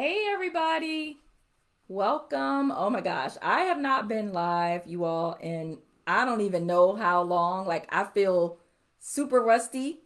Hey everybody, welcome. Oh my gosh, I have not been live, you all, in I don't even know how long. Like I feel super rusty.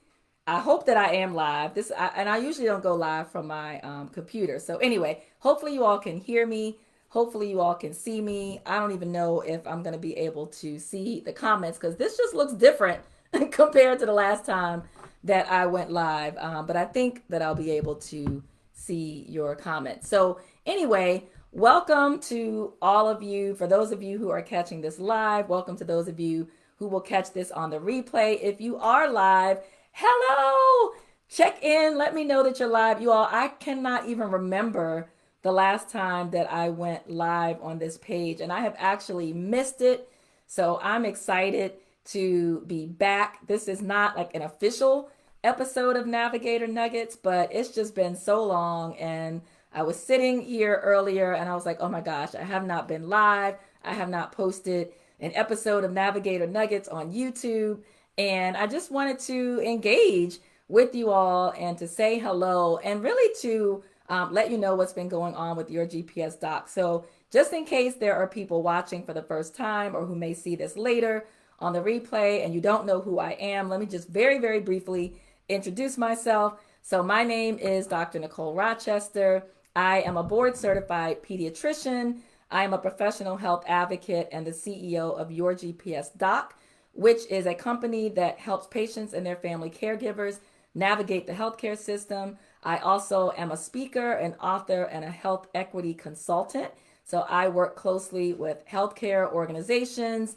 I hope that I am live. And I usually don't go live from my computer. So anyway, hopefully you all can hear me. Hopefully you all can see me. I don't even know if I'm going to be able to see the comments because this just looks different compared to the last time that I went live. But I think that I'll be able to see your comments. So anyway, welcome to all of you. For those of you who are catching this live, welcome to those of you who will catch this on the replay. If you are live, hello! Check in. Let me know that you're live. You all, I cannot even remember the last time that I went live on this page, and I have actually missed it. So I'm excited to be back. This is not like an official episode of Navigator Nuggets, but it's just been so long. And I was sitting here earlier and I was like, oh my gosh, I have not been live. I have not posted an episode of Navigator Nuggets on YouTube. And I just wanted to engage with you all and to say hello and really to let you know what's been going on with your GPS doc. So, just in case there are people watching for the first time or who may see this later on the replay and you don't know who I am, let me just very, very briefly introduce myself. So, my name is Dr. Nicole Rochester. I am a board certified pediatrician. I am a professional health advocate and the CEO of Your GPS Doc, which is a company that helps patients and their family caregivers navigate the healthcare system. I also am a speaker, an author, and a health equity consultant. So I work closely with healthcare organizations,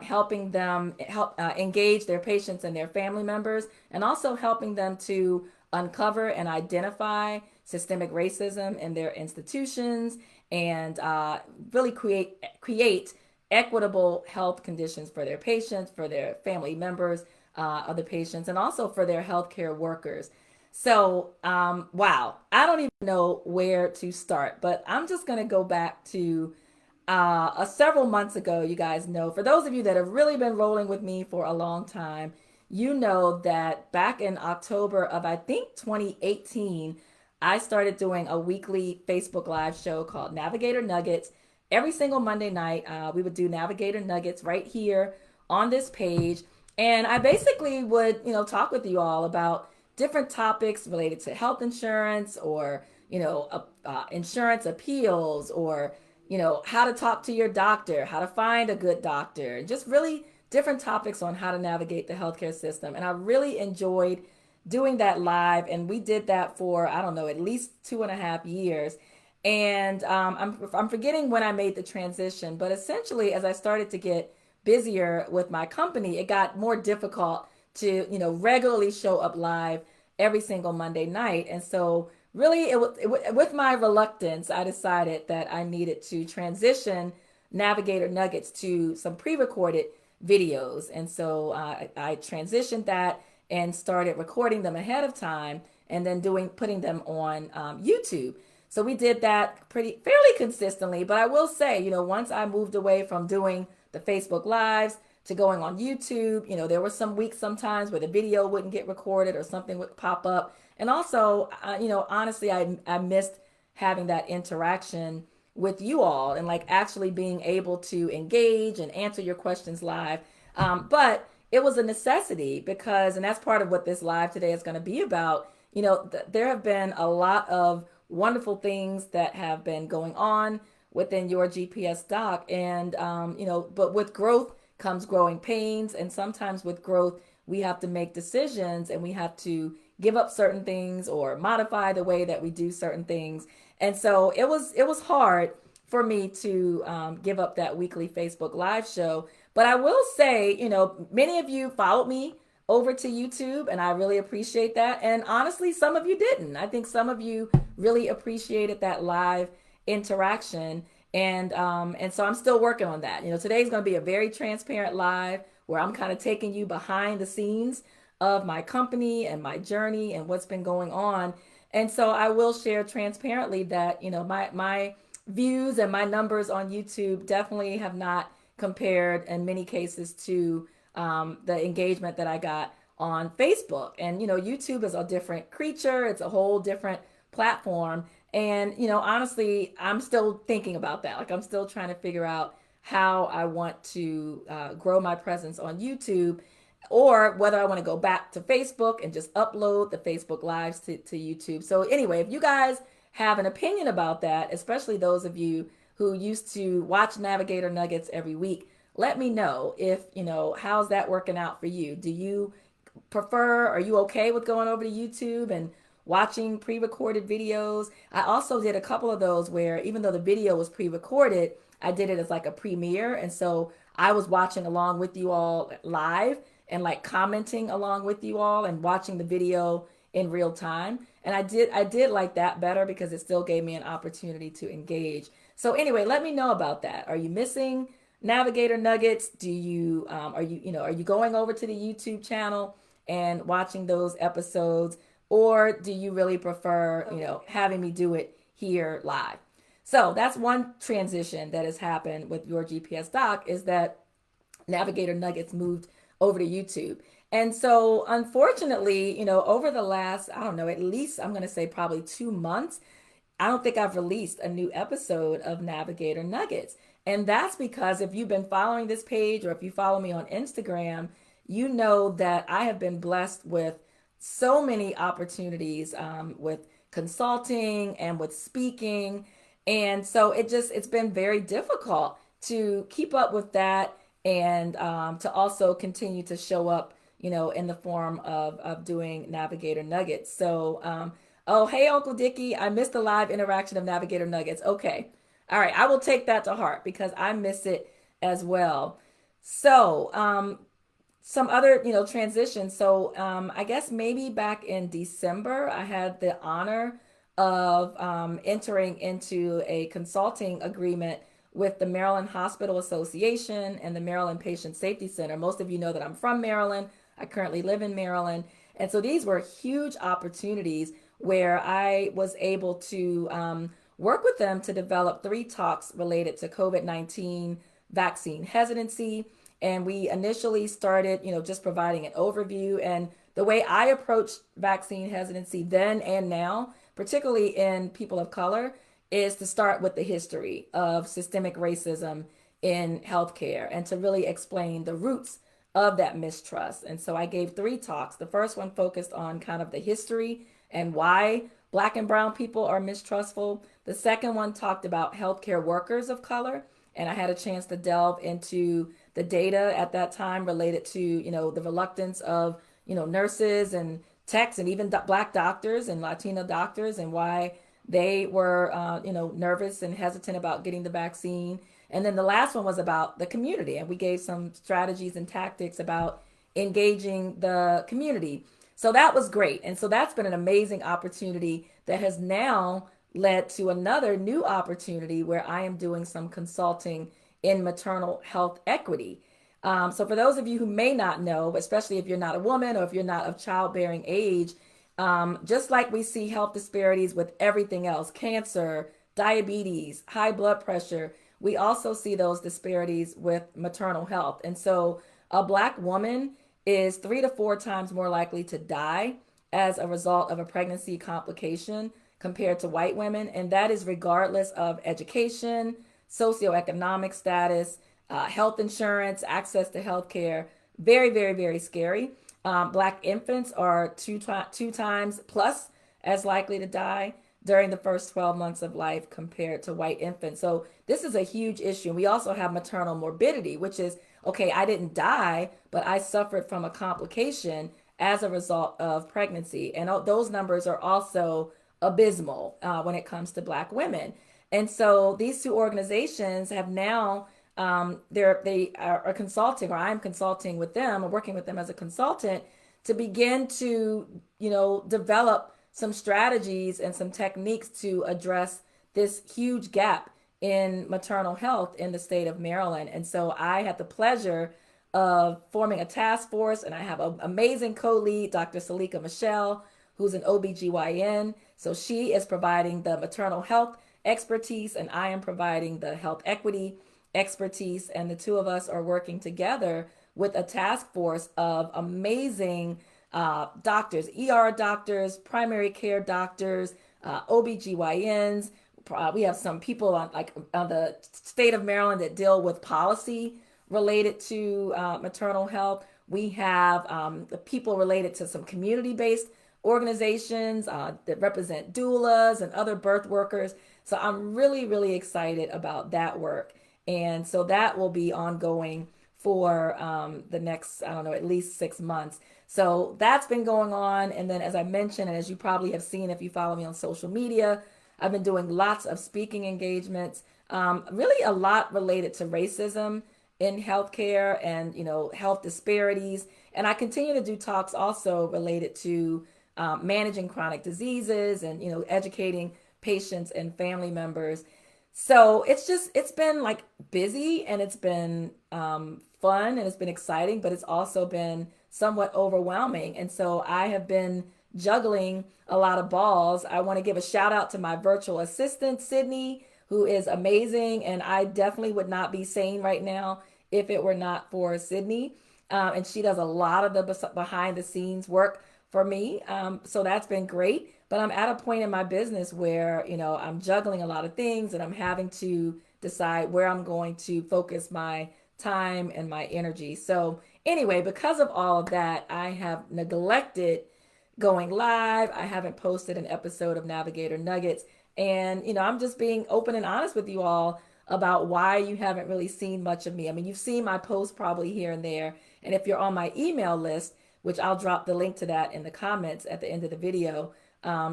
helping them help engage their patients and their family members, and also helping them to uncover and identify systemic racism in their institutions and really create equitable health conditions for their patients, for their family members of the patients, and also for their healthcare workers. So, wow, I don't even know where to start, but I'm just going to go back to several months ago. You guys know, for those of you that have really been rolling with me for a long time, you know that back in October of, I think, 2018, I started doing a weekly Facebook Live show called Navigator Nuggets. Every single Monday night, we would do Navigator Nuggets right here on this page. And I basically would, talk with you all about different topics related to health insurance or, insurance appeals or, how to talk to your doctor, how to find a good doctor, just really different topics on how to navigate the healthcare system. And I really enjoyed doing that live. And we did that for, I don't know, at least 2.5 years. And I'm forgetting when I made the transition, but essentially, as I started to get busier with my company, it got more difficult to, regularly show up live every single Monday night. And so really with my reluctance, I decided that I needed to transition Navigator Nuggets to some pre-recorded videos. And so I transitioned that and started recording them ahead of time and then putting them on YouTube. So we did that fairly consistently. But I will say, once I moved away from doing the Facebook Lives to going on YouTube, there were some weeks sometimes where the video wouldn't get recorded or something would pop up. And also, honestly, I missed having that interaction with you all and like actually being able to engage and answer your questions live. But it was a necessity because, and that's part of what this live today is going to be about. There have been a lot of wonderful things that have been going on within your GPS doc. And, but with growth comes growing pains. And sometimes with growth, we have to make decisions and we have to give up certain things or modify the way that we do certain things. And so it was hard for me to give up that weekly Facebook Live show. But I will say, many of you followed me over to YouTube, and I really appreciate that. And honestly, some of you didn't. I think some of you really appreciated that live interaction, and so I'm still working on that. Today's going to be a very transparent live where I'm kind of taking you behind the scenes of my company and my journey and what's been going on. And so I will share transparently that my views and my numbers on YouTube definitely have not compared in many cases to the engagement that I got on Facebook. And YouTube is a different creature; it's a whole different platform. And, honestly, I'm still thinking about that. Like, I'm still trying to figure out how I want to grow my presence on YouTube, or whether I want to go back to Facebook and just upload the Facebook Lives to YouTube. So, anyway, if you guys have an opinion about that, especially those of you who used to watch Navigator Nuggets every week, let me know if, how's that working out for you? Do you prefer, are you okay with going over to YouTube and watching pre-recorded videos? I also did a couple of those where, even though the video was pre-recorded, I did it as like a premiere, and so I was watching along with you all live and like commenting along with you all and watching the video in real time. And I did like that better because it still gave me an opportunity to engage. So anyway, let me know about that. Are you missing Navigator Nuggets? Do you are you going over to the YouTube channel and watching those episodes, or do you really prefer, having me do it here live? So that's one transition that has happened with your GPS doc, is that Navigator Nuggets moved over to YouTube. And so, unfortunately, over the last, I don't know, at least I'm going to say probably 2 months, I don't think I've released a new episode of Navigator Nuggets. And that's because, if you've been following this page or if you follow me on Instagram, you know that I have been blessed with so many opportunities, with consulting and with speaking. And so it's been very difficult to keep up with that, and to also continue to show up, in the form of doing Navigator Nuggets. So, oh, hey, Uncle Dickie, I missed the live interaction of Navigator Nuggets. Okay. All right. I will take that to heart because I miss it as well. So, some other, transitions. So, I guess maybe back in December, I had the honor of entering into a consulting agreement with the Maryland Hospital Association and the Maryland Patient Safety Center. Most of you know that I'm from Maryland. I currently live in Maryland. And so these were huge opportunities where I was able to work with them to develop 3 talks related to COVID-19 vaccine hesitancy. And we initially started, just providing an overview. And the way I approach vaccine hesitancy then and now, particularly in people of color, is to start with the history of systemic racism in healthcare and to really explain the roots of that mistrust. And so I gave 3 talks. The first one focused on kind of the history and why Black and brown people are mistrustful. The second one talked about healthcare workers of color, and I had a chance to delve into the data at that time related to, the reluctance of, nurses and techs and even Black doctors and Latino doctors, and why they were, nervous and hesitant about getting the vaccine. And then the last one was about the community, and we gave some strategies and tactics about engaging the community. So that was great. And so that's been an amazing opportunity that has now led to another new opportunity where I am doing some consulting in maternal health equity. So for those of you who may not know, especially if you're not a woman or if you're not of childbearing age, just like we see health disparities with everything else, cancer, diabetes, high blood pressure, we also see those disparities with maternal health. And so a Black woman is 3 to 4 times more likely to die as a result of a pregnancy complication compared to white women. And that is regardless of education, socioeconomic status, health insurance, access to health care. Very, very, very scary. Black infants are 2 times plus as likely to die during the first 12 months of life compared to white infants. So this is a huge issue. We also have maternal morbidity, which is, okay, I didn't die, but I suffered from a complication as a result of pregnancy. And those numbers are also abysmal when it comes to Black women. And so these 2 organizations have now, they are consulting, or I'm consulting with them, or working with them as a consultant to begin to, develop some strategies and some techniques to address this huge gap in maternal health in the state of Maryland. And so I had the pleasure of forming a task force, and I have an amazing co-lead, Dr. Salika Michelle, who's an OBGYN. So she is providing the maternal health expertise, and I am providing the health equity expertise. And the 2 of us are working together with a task force of amazing doctors, ER doctors, primary care doctors, OBGYNs. We have some people on the state of Maryland that deal with policy related to maternal health. We have the people related to some community-based organizations that represent doulas and other birth workers. So I'm really, really excited about that work. And so that will be ongoing for the next, I don't know, at least 6 months. So that's been going on. And then, as I mentioned, and as you probably have seen if you follow me on social media, I've been doing lots of speaking engagements, really a lot related to racism in healthcare and health disparities. And I continue to do talks also related to managing chronic diseases and educating patients and family members. So it's been like busy, and it's been fun, and it's been exciting, but it's also been somewhat overwhelming. And so I have been juggling a lot of balls. I want to give a shout out to my virtual assistant, Sydney, who is amazing. And I definitely would not be sane right now if it were not for Sydney. And she does a lot of the behind the scenes work for me. So that's been great. But I'm at a point in my business where, I'm juggling a lot of things, and I'm having to decide where I'm going to focus my time and my energy. So, anyway, because of all of that, I have neglected going live. I haven't posted an episode of Navigator Nuggets. And, I'm just being open and honest with you all about why you haven't really seen much of me. I mean, you've seen my posts probably here and there. And if you're on my email list, which I'll drop the link to that in the comments at the end of the video,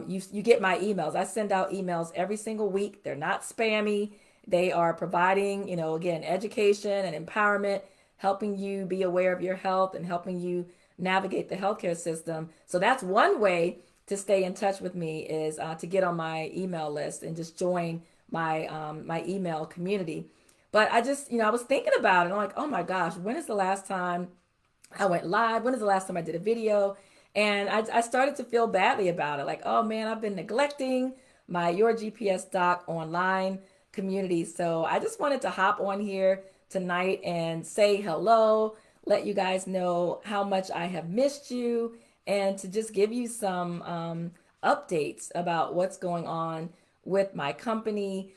you get my emails. I send out emails every single week. They're not spammy. They are providing, again, education and empowerment, helping you be aware of your health and helping you navigate the healthcare system. So that's one way to stay in touch with me is to get on my email list and just join my email community. But I just, I was thinking about it. I'm like, oh my gosh, when is the last time I went live? When is the last time I did a video? And I started to feel badly about it. Like, oh man, I've been neglecting my Your GPS Doc online community. So I just wanted to hop on here tonight and say hello, let you guys know how much I have missed you, and to just give you some updates about what's going on with my company.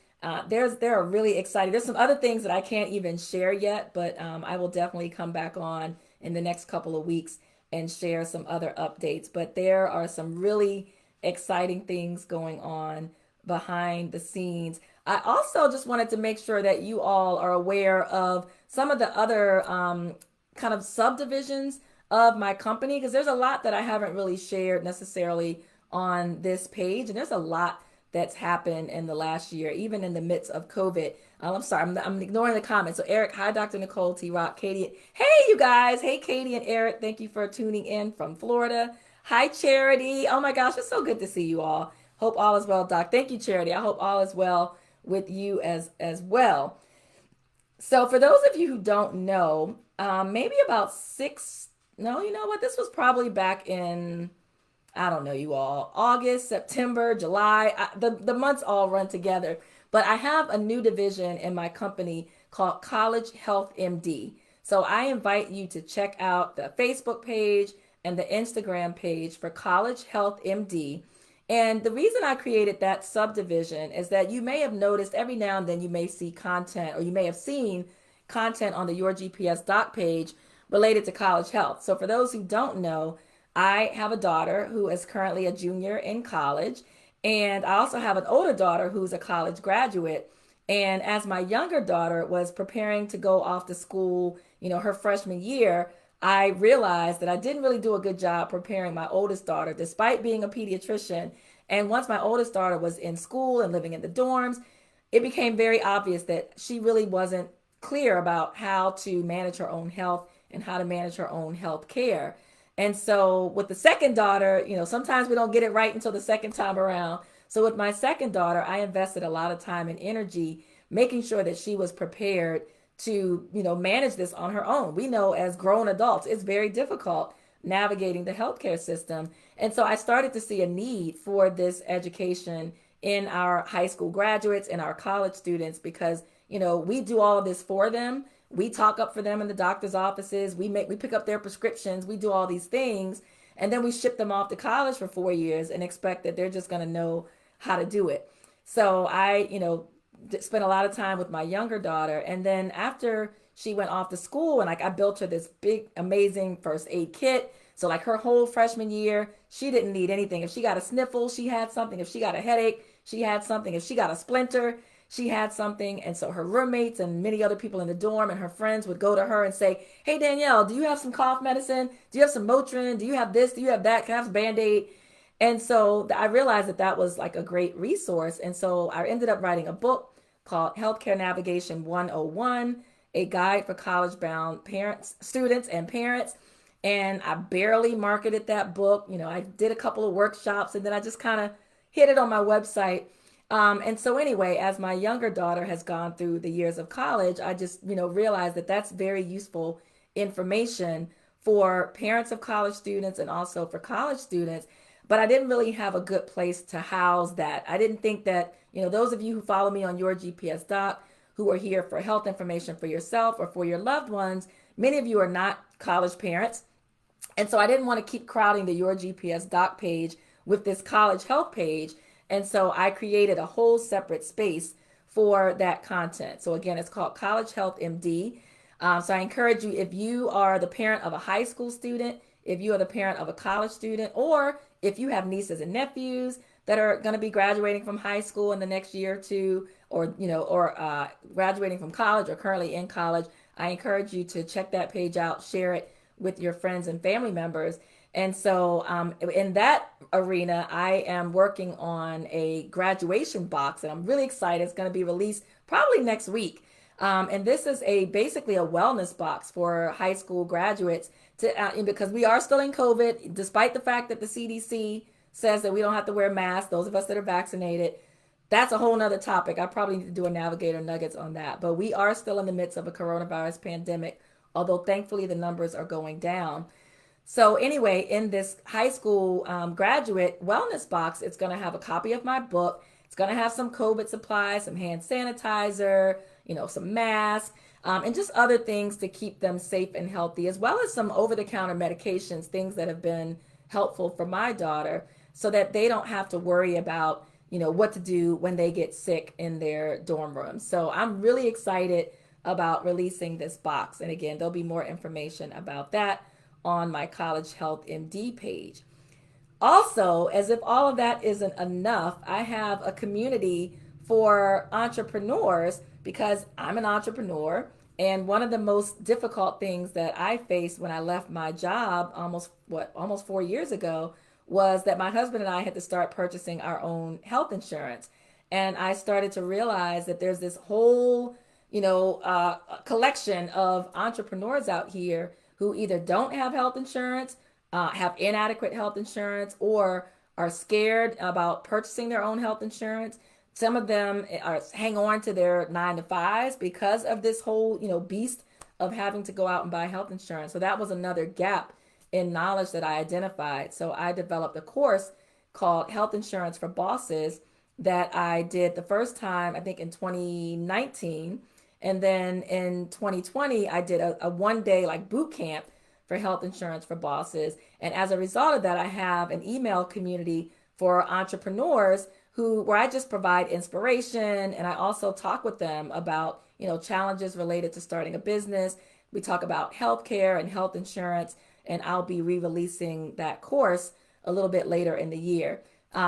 There are really exciting. There's some other things that I can't even share yet, but I will definitely come back on in the next couple of weeks and share some other updates. But there are some really exciting things going on behind the scenes. I also just wanted to make sure that you all are aware of some of the other kind of subdivisions of my company, because there's a lot that I haven't really shared necessarily on this page. And there's a lot that's happened in the last year, even in the midst of COVID. I'm sorry, I'm ignoring the comments. So Eric, hi, Dr. Nicole, T Rock, Katie. Hey, you guys. Hey, Katie and Eric. Thank you for tuning in from Florida. Hi, Charity. Oh my gosh, it's so good to see you all. Hope all is well, Doc. Thank you, Charity. I hope all is well with you as well. So for those of you who don't know, maybe about no, you know what? This was probably back in, I don't know, you all, August, September, July, the months all run together. But I have a new division in my company called College Health MD. So I invite you to check out the Facebook page and the Instagram page for College Health MD. And the reason I created that subdivision is that you may have noticed every now and then you may see content, or you may have seen content on the Your GPS Doc page related to college health. So for those who don't know, I have a daughter who is currently a junior in college, and I also have an older daughter who's a college graduate. And as my younger daughter was preparing to go off to school, her freshman year, I realized that I didn't really do a good job preparing my oldest daughter, despite being a pediatrician. And once my oldest daughter was in school and living in the dorms, it became very obvious that she really wasn't clear about how to manage her own health and how to manage her own health care. And so with the second daughter, sometimes we don't get it right until the second time around. So with my second daughter, I invested a lot of time and energy making sure that she was prepared to, manage this on her own. We know as grown adults, it's very difficult navigating the healthcare system. And so I started to see a need for this education in our high school graduates and our college students, because, we do all of this for them. We talk up for them in the doctor's offices. We pick up their prescriptions. We do all these things. And then we ship them off to college for 4 years and expect that they're just going to know how to do it. So I, spent a lot of time with my younger daughter. And then after she went off to school, and like I built her this big, amazing first aid kit. So like her whole freshman year, she didn't need anything. If she got a sniffle, she had something. If she got a headache, she had something. If she got a splinter, she had something. And so her roommates and many other people in the dorm and her friends would go to her and say, "Hey, Danielle, do you have some cough medicine? Do you have some Motrin? Do you have this? Do you have that? Can I have some Band-Aid?" And so I realized that that was like a great resource. And so I ended up writing a book called Healthcare Navigation 101, a guide for college bound parents, students, and parents. And I barely marketed that book. I did a couple of workshops and then I just kind of hit it on my website. And so anyway, as my younger daughter has gone through the years of college, I just, realized that that's very useful information for parents of college students and also for college students. But I didn't really have a good place to house that. I didn't think that, those of you who follow me on Your GPS Doc, who are here for health information for yourself or for your loved ones, many of you are not college parents. And so I didn't want to keep crowding the Your GPS Doc page with this college health page. And so I created a whole separate space for that content. So again, it's called College Health MD. So I encourage you, if you are the parent of a high school student, if you are the parent of a college student, or if you have nieces and nephews that are going to be graduating from high school in the next year or two, or graduating from college or currently in college, I encourage you to check that page out, share it with your friends and family members. And so in that arena, I am working on a graduation box, and I'm really excited. It's going to be released probably next week. And this is basically a wellness box for high school graduates because we are still in COVID, despite the fact that the CDC says that we don't have to wear masks, those of us that are vaccinated. That's a whole nother topic. I probably need to do a Navigator Nuggets on that. But we are still in the midst of a coronavirus pandemic, although thankfully the numbers are going down. So anyway, in this high school graduate wellness box, it's going to have a copy of my book. It's going to have some COVID supplies, some hand sanitizer, some masks, and just other things to keep them safe and healthy, as well as some over-the-counter medications, things that have been helpful for my daughter so that they don't have to worry about, what to do when they get sick in their dorm room. So I'm really excited about releasing this box. And again, there'll be more information about that on my College Health MD page. Also, as if all of that isn't enough, I have a community for entrepreneurs because I'm an entrepreneur. And one of the most difficult things that I faced when I left my job almost 4 years ago was that my husband and I had to start purchasing our own health insurance. And I started to realize that there's this whole, collection of entrepreneurs out here who either don't have health insurance, have inadequate health insurance, or are scared about purchasing their own health insurance. Some of them hang on to their 9 to 5s because of this whole, beast of having to go out and buy health insurance. So that was another gap in knowledge that I identified. So I developed a course called Health Insurance for Bosses that I did the first time, I think in 2019. And then in 2020, I did a 1 day like boot camp for health insurance for bosses. And as a result of that, I have an email community for entrepreneurs where I just provide inspiration, and I also talk with them about, challenges related to starting a business. We talk about healthcare and health insurance, and I'll be re-releasing that course a little bit later in the year.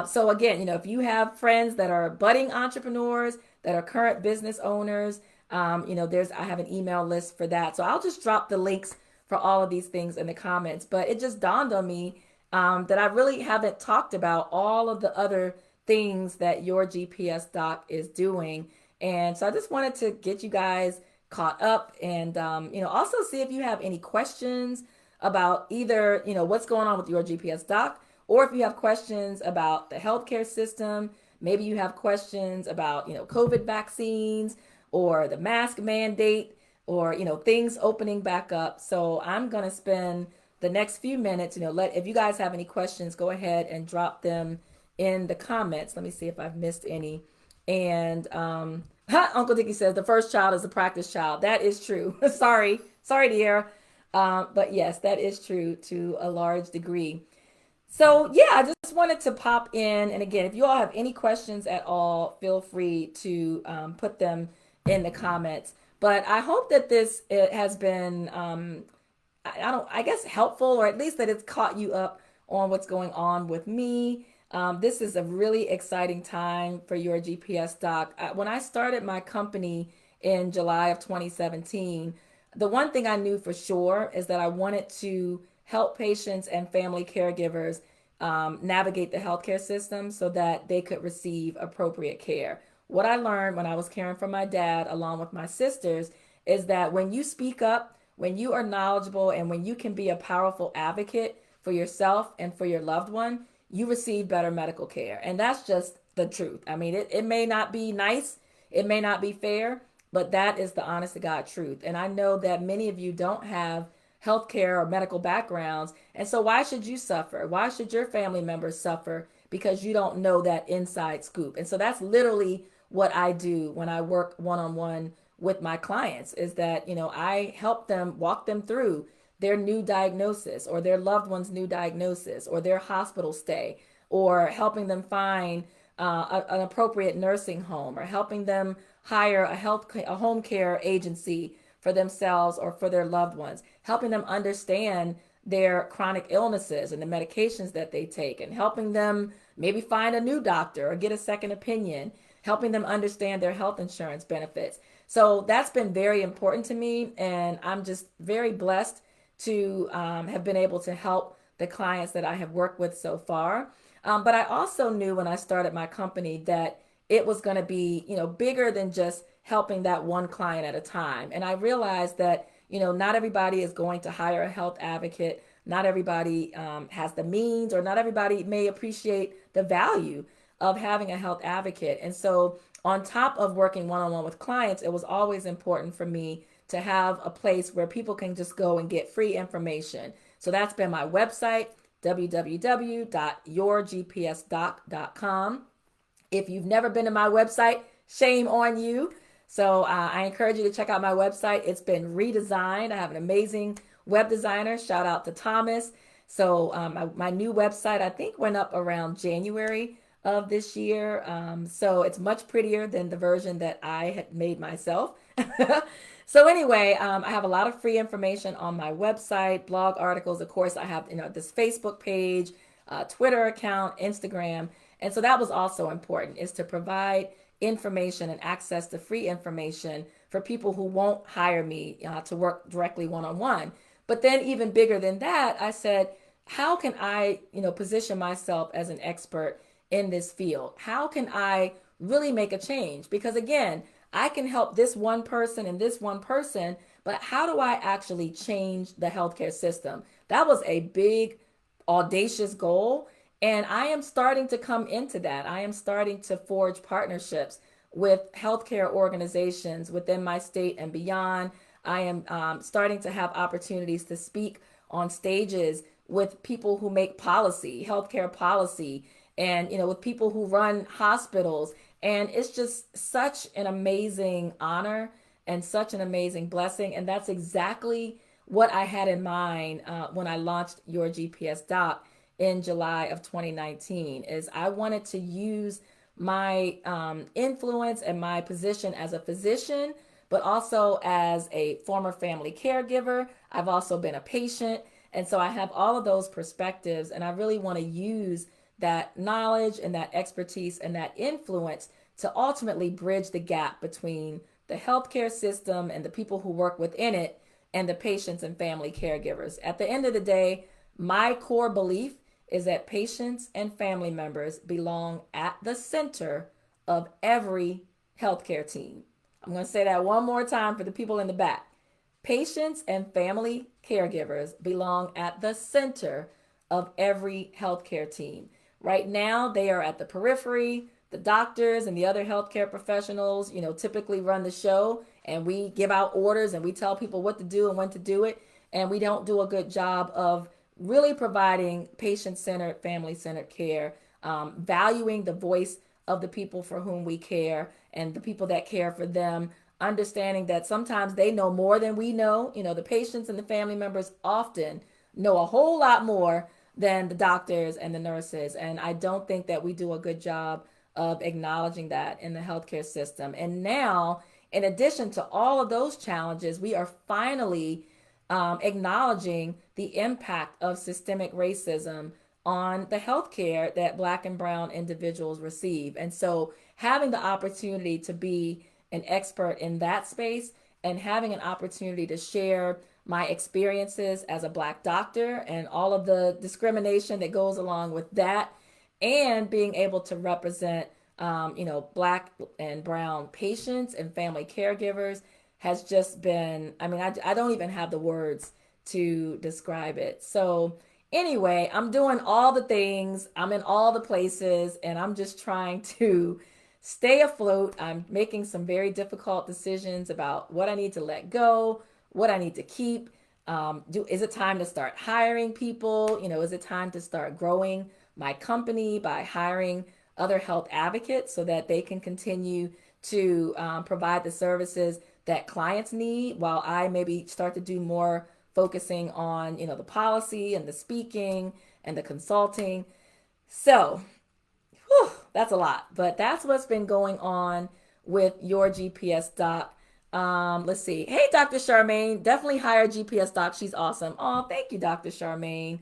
So again, if you have friends that are budding entrepreneurs, that are current business owners, I have an email list for that. So I'll just drop the links for all of these things in the comments. But it just dawned on me that I really haven't talked about all of the other things that Your GPS Doc is doing. And so I just wanted to get you guys caught up and, also see if you have any questions about either, what's going on with Your GPS Doc, or if you have questions about the healthcare system. Maybe you have questions about, COVID vaccines or the mask mandate, or things opening back up. So I'm going to spend the next few minutes, if you guys have any questions, go ahead and drop them in the comments. Let me see if I've missed any. And Uncle Dickie says the first child is the practice child. That is true. sorry dear. But yes, that is true to a large degree. So yeah, I just just wanted to pop in. And again, if you all have any questions at all, feel free to put them in the comments. But I hope that this it has been, I don't, I guess, helpful, or at least that it's caught you up on what's going on with me. This is a really exciting time for your GPS doc. When I started my company in July of 2017, the one thing I knew for sure is that I wanted to help patients and family caregivers navigate the healthcare system so that they could receive appropriate care. What I learned when I was caring for my dad, along with my sisters, is that when you speak up, when you are knowledgeable, and when you can be a powerful advocate for yourself and for your loved one, you receive better medical care. And that's just the truth. I mean, it may not be nice, it may not be fair, but that is the honest to God truth. And I know that many of you don't have healthcare or medical backgrounds. And so why should you suffer? Why should your family members suffer because you don't know that inside scoop? And so that's literally what I do when I work one-on-one with my clients, is that, I help them, walk them through their new diagnosis, or their loved one's new diagnosis, or their hospital stay, or helping them find an appropriate nursing home, or helping them hire a home care agency for themselves or for their loved ones, helping them understand their chronic illnesses and the medications that they take, and helping them maybe find a new doctor or get a second opinion, helping them understand their health insurance benefits. So that's been very important to me, and I'm just very blessed to have been able to help the clients that I have worked with so far. But I also knew when I started my company that it was going to be, bigger than just helping that one client at a time. And I realized that, not everybody is going to hire a health advocate. Not everybody has the means, or not everybody may appreciate the value of having a health advocate. And so on top of working one-on-one with clients, it was always important for me to have a place where people can just go and get free information. So that's been my website, www.yourgpsdoc.com. If you've never been to my website, shame on you. So I encourage you to check out my website. It's been redesigned. I have an amazing web designer. Shout out to Thomas. So my new website, I think, went up around January of this year. So it's much prettier than the version that I had made myself. So anyway, I have a lot of free information on my website, blog articles. Of course, I have this Facebook page, Twitter account, Instagram. And so that was also important, is to provide information and access to free information for people who won't hire me to work directly one-on-one. But then even bigger than that, I said, how can I, position myself as an expert in this field? How can I really make a change? Because again, I can help this one person and this one person, but how do I actually change the healthcare system? That was a big, audacious goal. And I am starting to come into that. I am starting to forge partnerships with healthcare organizations within my state and beyond. I am starting to have opportunities to speak on stages with people who make policy, healthcare policy, and with people who run hospitals. And it's just such an amazing honor and such an amazing blessing. And that's exactly what I had in mind when I launched Your GPS Doc in July of 2019. Is I wanted to use my influence and my position as a physician, but also as a former family caregiver. I've also been a patient. And so I have all of those perspectives, and I really want to use that knowledge and that expertise and that influence to ultimately bridge the gap between the healthcare system and the people who work within it and the patients and family caregivers. At the end of the day, my core belief is that patients and family members belong at the center of every healthcare team. I'm going to say that one more time for the people in the back. Patients and family caregivers belong at the center of every healthcare team. Right now, they are at the periphery. The doctors and the other healthcare professionals, typically run the show, and we give out orders and we tell people what to do and when to do it. And we don't do a good job of really providing patient-centered, family-centered care, valuing the voice of the people for whom we care and the people that care for them, understanding that sometimes they know more than we know. The patients and the family members often know a whole lot more than the doctors and the nurses. And I don't think that we do a good job of acknowledging that in the healthcare system. And now, in addition to all of those challenges, we are finally acknowledging the impact of systemic racism on the healthcare that Black and Brown individuals receive. And so, having the opportunity to be an expert in that space and having an opportunity to share my experiences as a Black doctor and all of the discrimination that goes along with that, and being able to represent, Black and Brown patients and family caregivers has just been, I mean, I don't even have the words to describe it. So, anyway, I'm doing all the things, I'm in all the places, and I'm just trying to stay afloat. I'm making some very difficult decisions about what I need to let go, what I need to keep. Is it time to start hiring people? Is it time to start growing my company by hiring other health advocates so that they can continue to provide the services that clients need while I maybe start to do more focusing on, the policy and the speaking and the consulting. So, whew, that's a lot, but that's what's been going on with your GPS doc. Let's see. Hey, Dr. Charmaine, definitely hire GPS doc. She's awesome. Oh, thank you, Dr. Charmaine.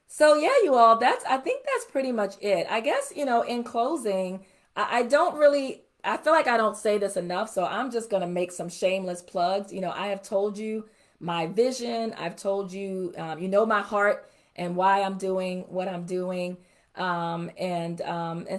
So yeah, you all, I think that's pretty much it. I guess, in closing, I don't really, I feel like I don't say this enough, so I'm just going to make some shameless plugs. I have told you my vision. I've told you, my heart and why I'm doing what I'm doing. And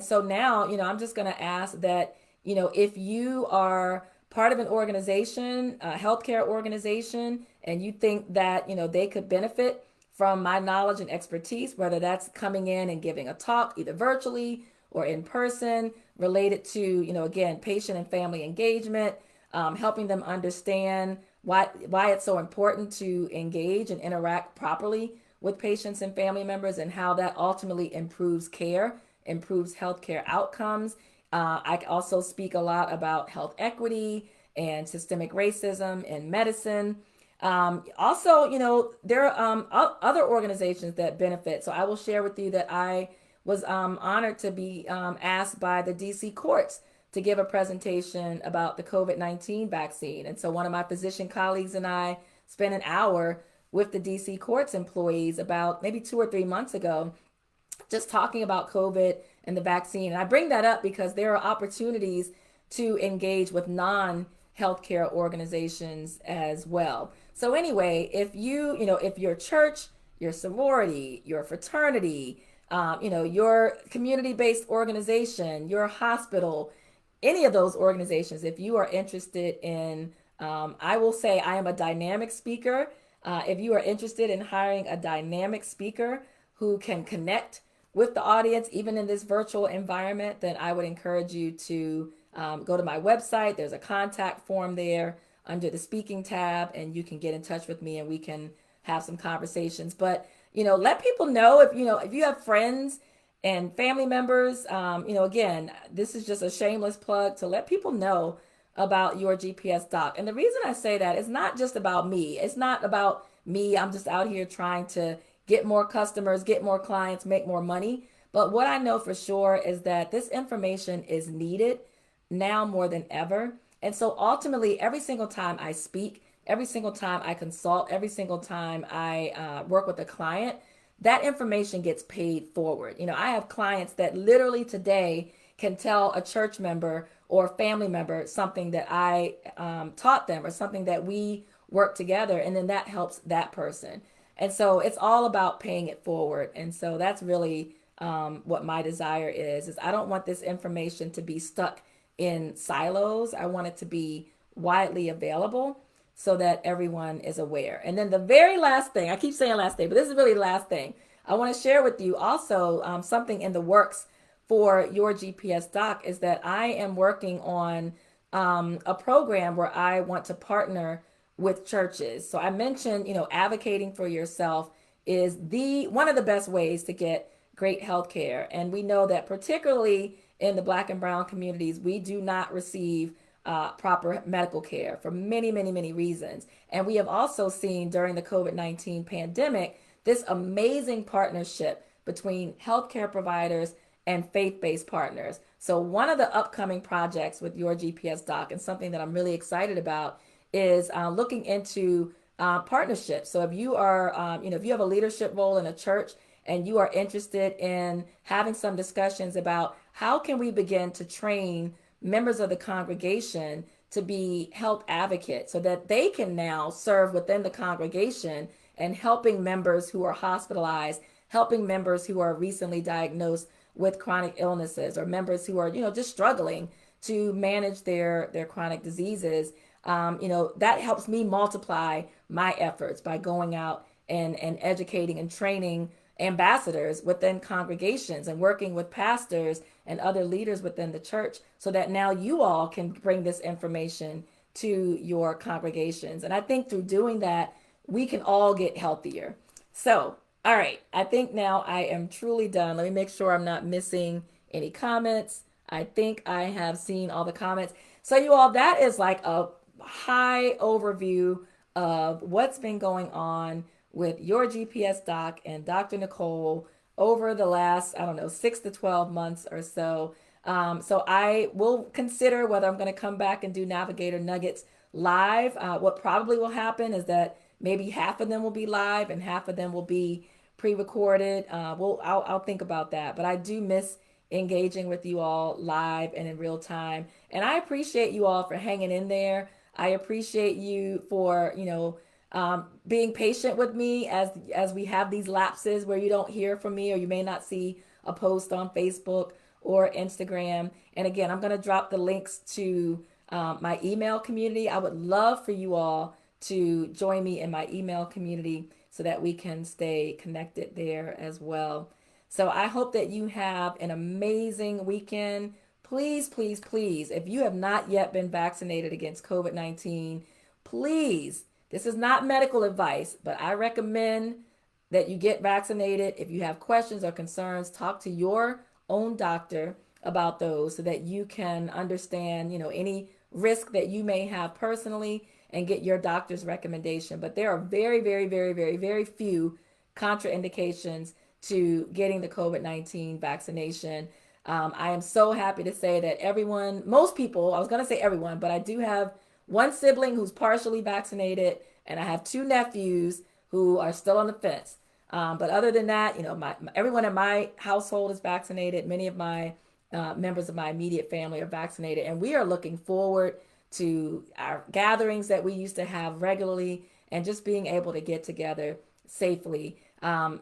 so now, I'm just going to ask that, if you are part of an organization, a healthcare organization, and you think that, they could benefit from my knowledge and expertise, whether that's coming in and giving a talk either virtually or in person related to, again, patient and family engagement, helping them understand why it's so important to engage and interact properly with patients and family members and how that ultimately improves care, improves healthcare outcomes. I also speak a lot about health equity and systemic racism in medicine. Also, there are other organizations that benefit. So I will share with you that I was honored to be asked by the DC courts to give a presentation about the COVID-19 vaccine. And so one of my physician colleagues and I spent an hour with the DC courts employees about maybe 2 or 3 months ago, just talking about COVID and the vaccine. And I bring that up because there are opportunities to engage with non-healthcare organizations as well. So anyway, if if your church, your sorority, your fraternity, your community-based organization, your hospital, any of those organizations, if you are interested in, I will say I am a dynamic speaker. If you are interested in hiring a dynamic speaker who can connect with the audience, even in this virtual environment, then I would encourage you to go to my website. There's a contact form there under the speaking tab, and you can get in touch with me and we can have some conversations. But, let people know if you have friends and family members, again, this is just a shameless plug to let people know about your GPS doc. And the reason I say that is not just about me. It's not about me. I'm just out here trying to get more customers, get more clients, make more money. But what I know for sure is that this information is needed now more than ever. And so ultimately, every single time I speak, every single time I consult, every single time I work with a client, that information gets paid forward. I have clients that literally today can tell a church member or a family member something that I taught them or something that we work together, and then that helps that person. And so it's all about paying it forward. And so that's really what my desire is I don't want this information to be stuck in silos. I want it to be widely available so that everyone is aware. And then the very last thing, I keep saying last thing, but this is really the last thing. I want to share with you also something in the works for your GPS doc is that I am working on a program where I want to partner with churches. So I mentioned, advocating for yourself is one of the best ways to get great health care. And we know that particularly in the Black and Brown communities, we do not receive proper medical care for many, many, many reasons. And we have also seen during the COVID-19 pandemic, this amazing partnership between healthcare providers and faith-based partners. So one of the upcoming projects with Your GPS Doc, and something that I'm really excited about, is looking into partnerships. So if you are, if you have a leadership role in a church and you are interested in having some discussions about how can we begin to train members of the congregation to be health advocates so that they can now serve within the congregation and helping members who are hospitalized, helping members who are recently diagnosed with chronic illnesses, or members who are, just struggling to manage their chronic diseases. That helps me multiply my efforts by going out and educating and training ambassadors within congregations and working with pastors and other leaders within the church so that now you all can bring this information to your congregations. And I think through doing that, we can all get healthier. So, all right, I think now I am truly done. Let me make sure I'm not missing any comments. I think I have seen all the comments. So you all, that is like a high overview of what's been going on with Your GPS Doc and Dr. Nicole over the last, I don't know, 6 to 12 months or so. So I will consider whether I'm going to come back and do Navigator Nuggets live. What probably will happen is that maybe half of them will be live and half of them will be pre-recorded. I'll think about that. But I do miss engaging with you all live and in real time. And I appreciate you all for hanging in there. I appreciate you for, being patient with me as we have these lapses where you don't hear from me or you may not see a post on Facebook or Instagram. And again, I'm going to drop the links to my email community. I would love for you all to join me in my email community so that we can stay connected there as well. So I hope that you have an amazing weekend. Please, please, please, if you have not yet been vaccinated against COVID-19, please, this is not medical advice, but I recommend that you get vaccinated. If you have questions or concerns, talk to your own doctor about those so that you can understand, any risk that you may have personally and get your doctor's recommendation. But there are very, very, very, very, very few contraindications to getting the COVID-19 vaccination. I am so happy to say that most people, I was going to say everyone, but I do have one sibling who's partially vaccinated, and I have two nephews who are still on the fence. But other than that, everyone in my household is vaccinated. Many of my members of my immediate family are vaccinated, and we are looking forward to our gatherings that we used to have regularly and just being able to get together safely.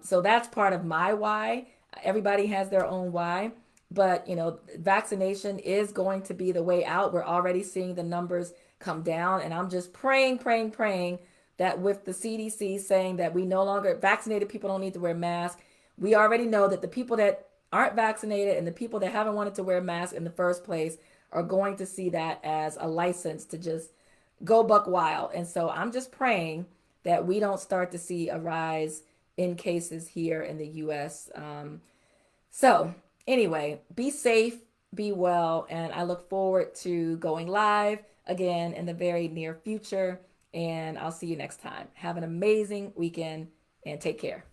So that's part of my why. Everybody has their own why, but vaccination is going to be the way out. We're already seeing the numbers come down, and I'm just praying that with the CDC saying that we no longer, vaccinated people don't need to wear masks. We already know that the people that aren't vaccinated and the people that haven't wanted to wear masks in the first place are going to see that as a license to just go buck wild. And so I'm just praying that we don't start to see a rise in cases here in the US. So anyway, be safe, be well, and I look forward to going live again in the very near future. And I'll see you next time. Have an amazing weekend and take care.